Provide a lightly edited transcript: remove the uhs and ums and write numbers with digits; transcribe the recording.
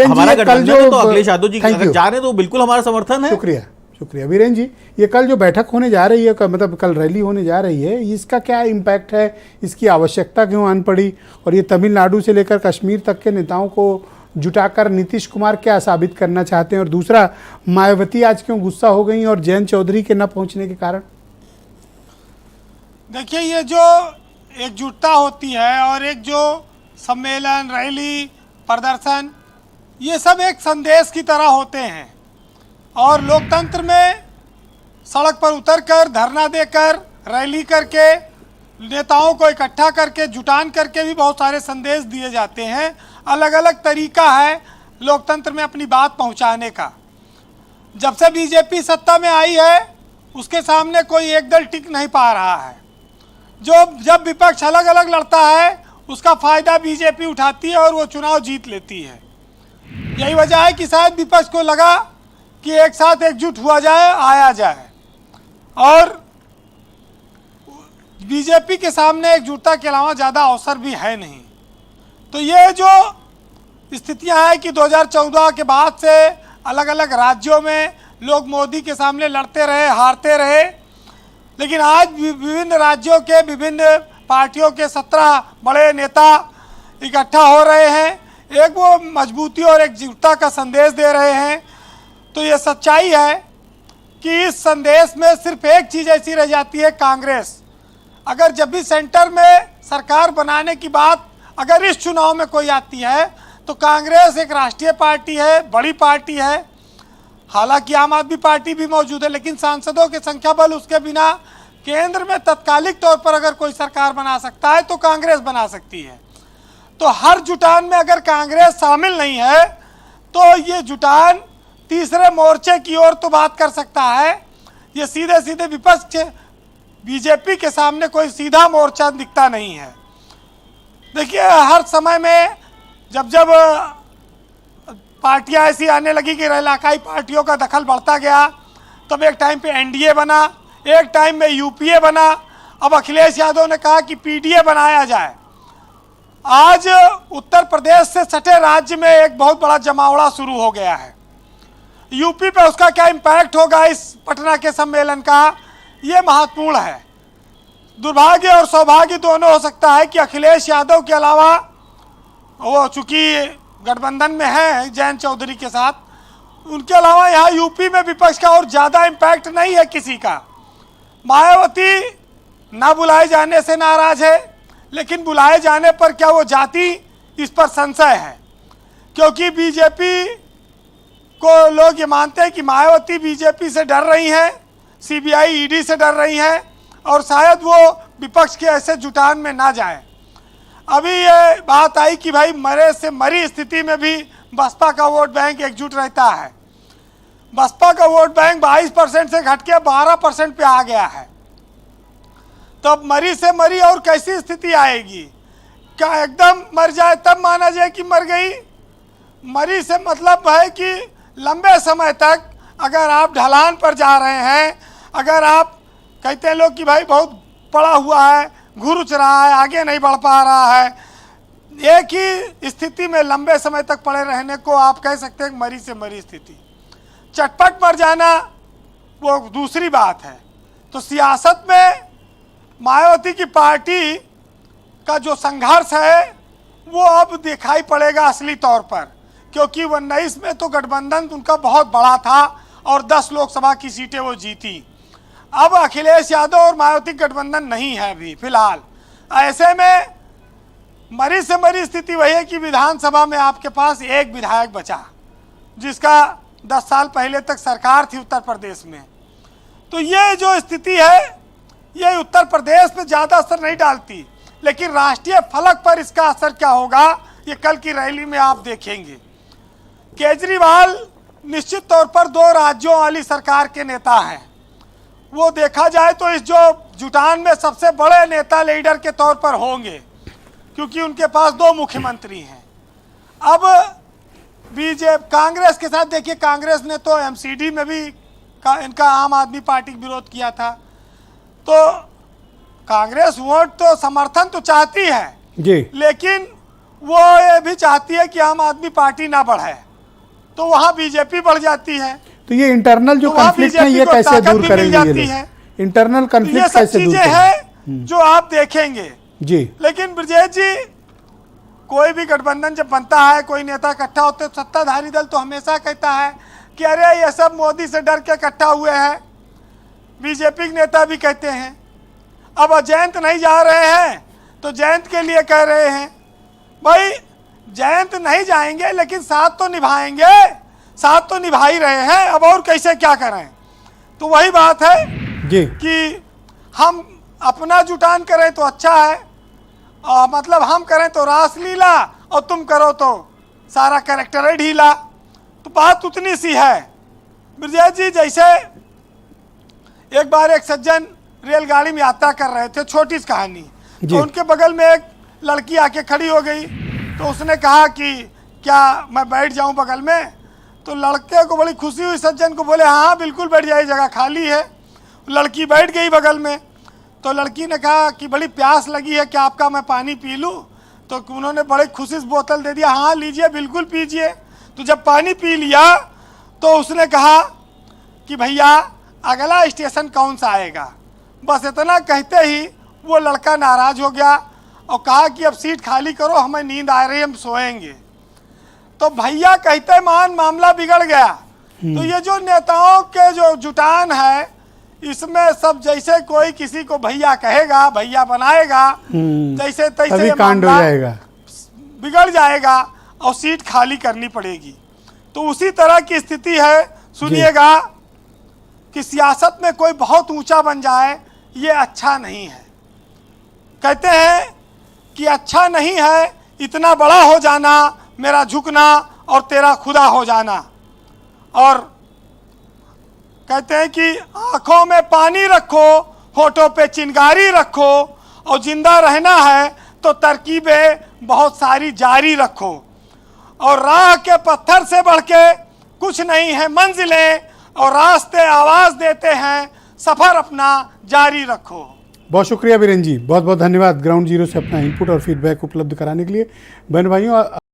हमारा गठबंधन है, तो अखिलेश यादव जी अगर जा रहे तो बिल्कुल हमारा समर्थन है। शुक्रिया शुक्रिया वीरेन जी। ये कल जो बैठक होने जा रही है, मतलब कल रैली होने जा रही है, इसका क्या इम्पैक्ट है, इसकी आवश्यकता क्यों आन पड़ी, और ये तमिलनाडु से लेकर कश्मीर तक के नेताओं को जुटाकर नीतीश कुमार क्या साबित करना चाहते हैं, और दूसरा मायावती आज क्यों गुस्सा हो गई और जयंत चौधरी के न पहुंचने के कारण? देखिए, ये जो एकजुटता होती है और एक जो सम्मेलन, रैली, प्रदर्शन, ये सब एक संदेश की तरह होते हैं। और लोकतंत्र में सड़क पर उतरकर, धरना देकर, रैली करके, नेताओं को इकट्ठा करके, जुटान करके भी बहुत सारे संदेश दिए जाते हैं। अलग अलग तरीका है लोकतंत्र में अपनी बात पहुंचाने का। जब से बीजेपी सत्ता में आई है, उसके सामने कोई एक दल टिक नहीं पा रहा है। जब विपक्ष अलग अलग लड़ता है, उसका फायदा बीजेपी उठाती है और वो चुनाव जीत लेती है। यही वजह है कि शायद विपक्ष को लगा कि एक साथ एकजुट हुआ जाए, आया जाए, और बीजेपी के सामने एकजुटता के अलावा ज़्यादा अवसर भी है नहीं। तो ये जो स्थितियां हैं कि 2014 के बाद से अलग अलग राज्यों में लोग मोदी के सामने लड़ते रहे, हारते रहे, लेकिन आज विभिन्न राज्यों के विभिन्न पार्टियों के 17 बड़े नेता इकट्ठा हो रहे हैं, एक वो मजबूती और एकजुटता का संदेश दे रहे हैं। तो ये सच्चाई है कि इस संदेश में सिर्फ एक चीज़ ऐसी रह जाती है, कांग्रेस। अगर जब भी सेंटर में सरकार बनाने की बात अगर इस चुनाव में कोई आती है, तो कांग्रेस एक राष्ट्रीय पार्टी है, बड़ी पार्टी है। हालांकि आम आदमी पार्टी भी मौजूद है, लेकिन सांसदों के संख्या बल उसके बिना केंद्र में तत्कालिक तौर पर अगर कोई सरकार बना सकता है तो कांग्रेस बना सकती है। तो हर जुटान में अगर कांग्रेस शामिल नहीं है, तो ये जुटान तीसरे मोर्चे की ओर तो बात कर सकता है। ये सीधे सीधे विपक्ष बीजेपी के सामने कोई सीधा मोर्चा दिखता नहीं है। देखिए, हर समय में जब जब पार्टियां ऐसी आने लगी कि इलाकाई पार्टियों का दखल बढ़ता गया, तब एक टाइम पे एनडीए बना, एक टाइम में यूपीए बना, अब अखिलेश यादव ने कहा कि पीडीए बनाया जाए। आज उत्तर प्रदेश से सटे राज्य में एक बहुत बड़ा जमावड़ा शुरू हो गया है। यूपी पे उसका क्या इम्पैक्ट होगा इस पटना के सम्मेलन का, ये महत्वपूर्ण है। दुर्भाग्य और सौभाग्य दोनों हो सकता है कि अखिलेश यादव के अलावा, वो चूंकि गठबंधन में है जयंत चौधरी के साथ, उनके अलावा यहाँ यूपी में विपक्ष का और ज़्यादा इम्पैक्ट नहीं है किसी का। मायावती ना बुलाए जाने से नाराज है, लेकिन बुलाए जाने पर क्या वो जाती, इस पर संशय है। क्योंकि बीजेपी को लोग ये मानते हैं कि मायावती बीजेपी से डर रही हैं, सीबीआई ईडी से डर रही हैं, और शायद वो विपक्ष के ऐसे जुटान में ना जाए। अभी ये बात आई कि भाई मरे से मरी स्थिति में भी बसपा का वोट बैंक एकजुट रहता है। बसपा का वोट बैंक 22% से घट के 12% पे आ गया है। तब मरी से मरी और कैसी स्थिति आएगी? क्या एकदम मर जाए तब माना जाए कि मर गई? मरी से मतलब है कि लंबे समय तक अगर आप ढलान पर जा रहे हैं, अगर आप कहते हैं लोग कि भाई बहुत पड़ा हुआ है, घुरुच रहा है, आगे नहीं बढ़ पा रहा है, एक ही स्थिति में लंबे समय तक पड़े रहने को आप कह सकते हैं मरी से मरी स्थिति। चटपट मर जाना वो दूसरी बात है। तो सियासत में मायावती की पार्टी का जो संघर्ष है वो अब दिखाई पड़ेगा असली तौर पर, क्योंकि 19 में तो गठबंधन उनका बहुत बड़ा था और 10 लोकसभा की सीटें वो जीती। अब अखिलेश यादव और मायावती गठबंधन नहीं है अभी फिलहाल। ऐसे में मरी से मरी स्थिति वही है कि विधानसभा में आपके पास एक विधायक बचा, जिसका 10 साल पहले तक सरकार थी उत्तर प्रदेश में। तो ये जो स्थिति है ये उत्तर प्रदेश में ज़्यादा असर नहीं डालती, लेकिन राष्ट्रीय फलक पर इसका असर क्या होगा ये कल की रैली में आप देखेंगे। केजरीवाल निश्चित तौर पर 2 राज्यों वाली सरकार के नेता हैं। वो देखा जाए तो इस जो जुटान में सबसे बड़े नेता लीडर के तौर पर होंगे, क्योंकि उनके पास 2 मुख्यमंत्री हैं। अब बीजेपी कांग्रेस के साथ देखिए, कांग्रेस ने तो एमसीडी में भी इनका आम आदमी पार्टी विरोध किया था। तो कांग्रेस वोट तो समर्थन तो चाहती है जी, लेकिन वो ये भी चाहती है कि आम आदमी पार्टी ना बढ़े। तो वहां बीजेपी बढ़ जाती है। तो ये इंटरनल जो तो वहाँ कॉन्फ्लिक्ट है बीजेपी ये को कैसे ताकत दूर भी करेंगे मिल ये जाती लोग? है। इंटरनल तो ये कॉन्फ्लिक्ट सब कैसे दूर चीजें करेंगे? हैं जो आप देखेंगे। जी। लेकिन ब्रजेश जी, कोई भी गठबंधन जब बनता है, कोई नेता इकट्ठा होते हैं, सत्ताधारी दल तो हमेशा कहता है कि अरे ये सब मोदी से डर के इकट्ठा हुए हैं। बीजेपी के नेता भी कहते हैं। अब जयंत नहीं जा रहे हैं तो जयंत के लिए कह रहे हैं। भाई जयंत नहीं जाएंगे लेकिन साथ तो निभाएंगे, साथ तो निभा ही रहे हैं, अब और कैसे क्या करें। तो वही बात है जी कि हम अपना जुटान करें तो अच्छा है, मतलब हम करें तो रासलीला और तुम करो तो सारा कैरेक्टर ढीला। तो बात उतनी सी है ब्रजेश जी। जैसे एक बार एक सज्जन रेलगाड़ी में यात्रा कर रहे थे, छोटी सी कहानी, तो उनके बगल में एक लड़की आके खड़ी हो गई। तो उसने कहा कि क्या मैं बैठ जाऊं बगल में? तो लड़के को बड़ी खुशी हुई, सज्जन को, बोले हाँ बिल्कुल बैठ जाइए, जगह खाली है। लड़की बैठ गई बगल में। तो लड़की ने कहा कि बड़ी प्यास लगी है, क्या आपका मैं पानी पी लूँ? तो उन्होंने बड़े खुशी से बोतल दे दिया, हाँ लीजिए बिल्कुल पीजिए। तो जब पानी पी लिया तो उसने कहा कि भैया अगला स्टेशन कौन सा आएगा? बस इतना कहते ही वो लड़का नाराज हो गया और कहा कि अब सीट खाली करो, हमें नींद आ रही है, हम सोएंगे। तो भैया कहते मान मामला बिगड़ गया। तो ये जो नेताओं के जो जुटान है, इसमें सब जैसे कोई किसी को भैया कहेगा, भैया बनाएगा, जैसे तैसे ये कांड हो जाएगा, बिगड़ जाएगा और सीट खाली करनी पड़ेगी। तो उसी तरह की स्थिति है। सुनिएगा कि सियासत में कोई बहुत ऊंचा बन जाए ये अच्छा नहीं है। कहते हैं कि अच्छा नहीं है इतना बड़ा हो जाना, मेरा झुकना और तेरा खुदा हो जाना। और कहते हैं कि आंखों में पानी रखो, होठों पे चिंगारी रखो, और जिंदा रहना है तो तरकीबें बहुत सारी जारी रखो। और राह के पत्थर से बढ़ के कुछ नहीं है मंजिलें, और रास्ते आवाज देते हैं, सफर अपना जारी रखो। बहुत शुक्रिया वीरेन जी, बहुत बहुत धन्यवाद ग्राउंड जीरो से अपना इनपुट और फीडबैक उपलब्ध कराने के लिए। बहन भाइयों,